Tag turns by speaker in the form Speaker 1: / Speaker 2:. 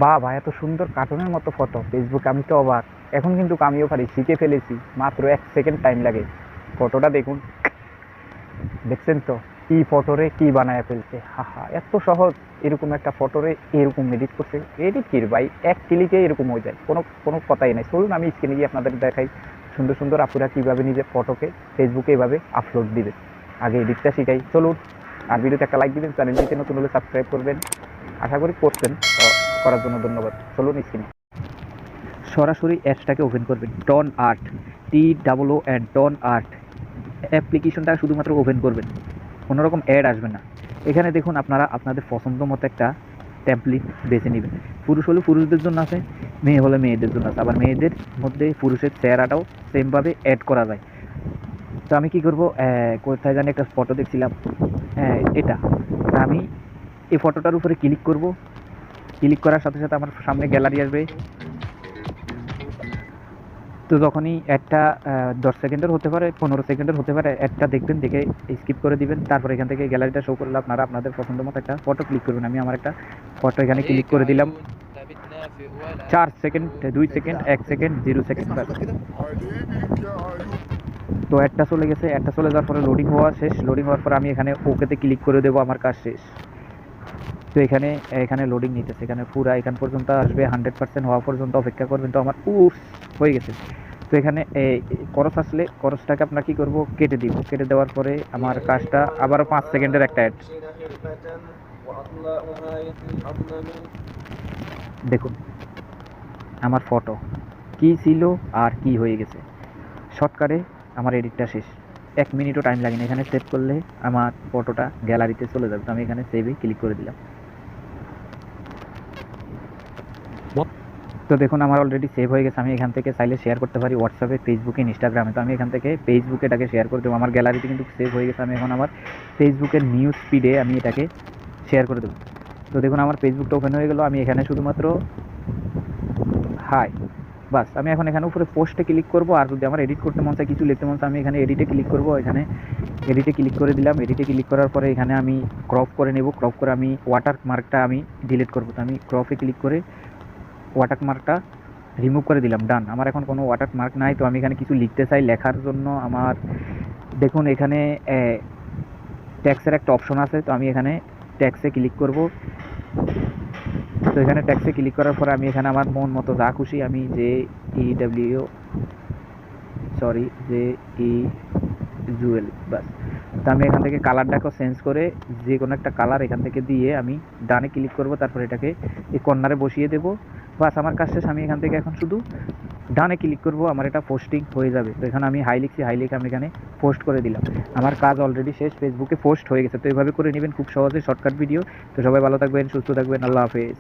Speaker 1: বাহ ভাই, এত সুন্দর কার্টুনের মতো ফটো ফেসবুকে, আমি তো অবাক। এখন কিন্তু আমিও পারি, শিখে ফেলেছি, মাত্র 1 সেকেন্ড টাইম লাগে। ফটোটা দেখুন, দেখছেন তো কি ফটোরে কি বানায় ফেলছে, হা হা, এত সহজ। এরকম একটা ফটোরে এরকম এডিট করছে, এডিট কি রে ভাই, এক ক্লিকে এরকম হয়ে যায়, কোনো কোনো কথাই নাই। চলুন আমি স্ক্রিনে গিয়ে আপনাদের দেখাই সুন্দর সুন্দর আপুরা কীভাবে নিজের ফটোকে ফেসবুকে এভাবে আপলোড দিবে। আগে এডিটটা শিখাই, চলুন। আর ভিডিওতে একটা লাইক দিবেন, চ্যানেলটিতে নতুন হলে সাবস্ক্রাইব করবেন, আশা করি করছেন। তো করার জন্য ধন্যবাদ। চলুন স্ক্রিনে সরাসরি অ্যাপসটাকে ওপেন করবেন, toon art, TOON toon art অ্যাপ্লিকেশনটা শুধুমাত্র ওপেন করবেন, কোনো রকম অ্যাড আসবে না। এখানে দেখুন আপনারা আপনাদের পছন্দ মতো একটা টেমপ্লেট বেছে নেবেন। পুরুষ হলে পুরুষদের জন্য আছে, মেয়ে হলে মেয়েদের জন্য আছে, আবার মেয়েদের মধ্যে পুরুষের চেহারাটাও সেমভাবে অ্যাড করা যায়। তো আমি কী করবো, কোথায় জানি একটা ফটো দেখছিলাম, এটা আমি এই ফটোটার উপরে ক্লিক করব। ক্লিক করার সাথে সাথে আমার সামনে গ্যালারি আসবে। তো যখনই একটা 10 সেকেন্ডের হতে পারে, 15 সেকেন্ডের হতে পারে, একটা দেখবেন, দেখে স্কিপ করে দিবেন। তারপর এখান থেকে গ্যালারিটা শো করলে আপনারা আপনাদের পছন্দ মতো একটা ফটো ক্লিক করবেন। আমি আমার একটা ফটো এখানে ক্লিক
Speaker 2: عليك
Speaker 1: করে দিলাম।
Speaker 2: عيون ثابتنا في ولا
Speaker 1: 4 সেকেন্ড, 2 সেকেন্ড, 1 সেকেন্ড, 0 সেকেন্ড।
Speaker 3: اسمع صوت كده عليك يا عيون
Speaker 1: তো একটা চলে গেছে, একটা চলে যাওয়ার পরে লোডিং হওয়া শেষ। লোডিং হওয়ার পরে আমি এখানে ওকেতে ক্লিক করে দেবো, আমার কাজ শেষ। তো এখানে এখানে লোডিং নিতেছে, এখানে পুরা এখান পর্যন্ত আসবে, 100% হওয়া পর্যন্ত অপেক্ষা করবেন। তো আমার হয়ে গেছে। তো এখানে খরচ আসলে খরচটাকে আপনার কী করবো, কেটে দিব। কেটে দেওয়ার পরে আমার কাজটা আবারও 5 সেকেন্ডের একটা অ্যাড। দেখুন আমার ফটো কী ছিল আর কি হয়ে গেছে, শর্টকাটে আমার এডিটটা শেষ। 1 মিনিটও টাইম লাগে না। এখানে সেভ করলে আমার ফটোটা গ্যালারিতে চলে যাবে। তো আমি এখানে সেভে ক্লিক করে দিলাম। তো দেখুন আমার অলরেডি সেভ হয়ে গেছে। আমি এখান থেকে চাইলে শেয়ার করতে পারি হোয়াটসঅ্যাপে, ফেসবুকে, ইনস্টাগ্রামে। তো আমি এখান থেকে ফেসবুকে এটাকে শেয়ার করে দেবো। আমার গ্যালারিতে কিন্তু সেভ হয়ে গেছে। আমি এখন আমার ফেসবুকের নিউজ ফিডে আমি এটাকে শেয়ার করে দেবো। তো দেখুন আমার ফেসবুকটা ওপেন হয়ে গেলো। আমি এখানে শুধুমাত্র হাই, বাস। আমি এখন এখানে উপরে পোস্টে ক্লিক করব। আর যদি আমার এডিট করতে মন চায়, কিছু লিখতে মন চায়, আমি এখানে এডিটে ক্লিক করব। এখানে এডিটে ক্লিক করে দিলাম। এডিটে ক্লিক করার পরে এখানে আমি ক্রপ করে নেব। ক্রপ করে আমি ওয়াটার মার্কটা আমি ডিলিট করব। তো আমি ক্রপে ক্লিক করে ওয়াটার মার্কটা রিমুভ করে দিলাম, ডান। আমার এখন কোনো ওয়াটার মার্ক নাই। তো আমি এখানে কিছু লিখতে চাই, লেখার জন্য আমার দেখুন এখানে ট্যাক্সের একটা অপশন আছে। তো আমি এখানে ট্যাক্সে ক্লিক করব। তো এখানে ট্যাক্সে ক্লিক করার পরে আমি এখানে আমার মন মতো যা খুশি আমি যে ই জুয়েল, বাস। তো আমি এখান থেকে কালারটাকেও চেঞ্জ করে যে কোনো একটা কালার এখান থেকে দিয়ে আমি ডানে ক্লিক করব। তারপর এটাকে এই কর্নারে বসিয়ে দেবো, বাস। আমার কাজ শেষ। আমি এখান থেকে এখন শুধু ডানে ক্লিক করব, আমার এটা পোস্টিং হয়ে যাবে। তো এখানে আমি হাই লিখছি, হাই লিখে আমি এখানে পোস্ট করে দিলাম। আমার কাজ অলরেডি শেষ, ফেসবুকে পোস্ট হয়ে গেছে। তো এইভাবে করে নেবেন খুব সহজে, শর্টকাট ভিডিও। তো সবাই ভালো থাকবেন, সুস্থ থাকবেন, আল্লাহ হাফেজ।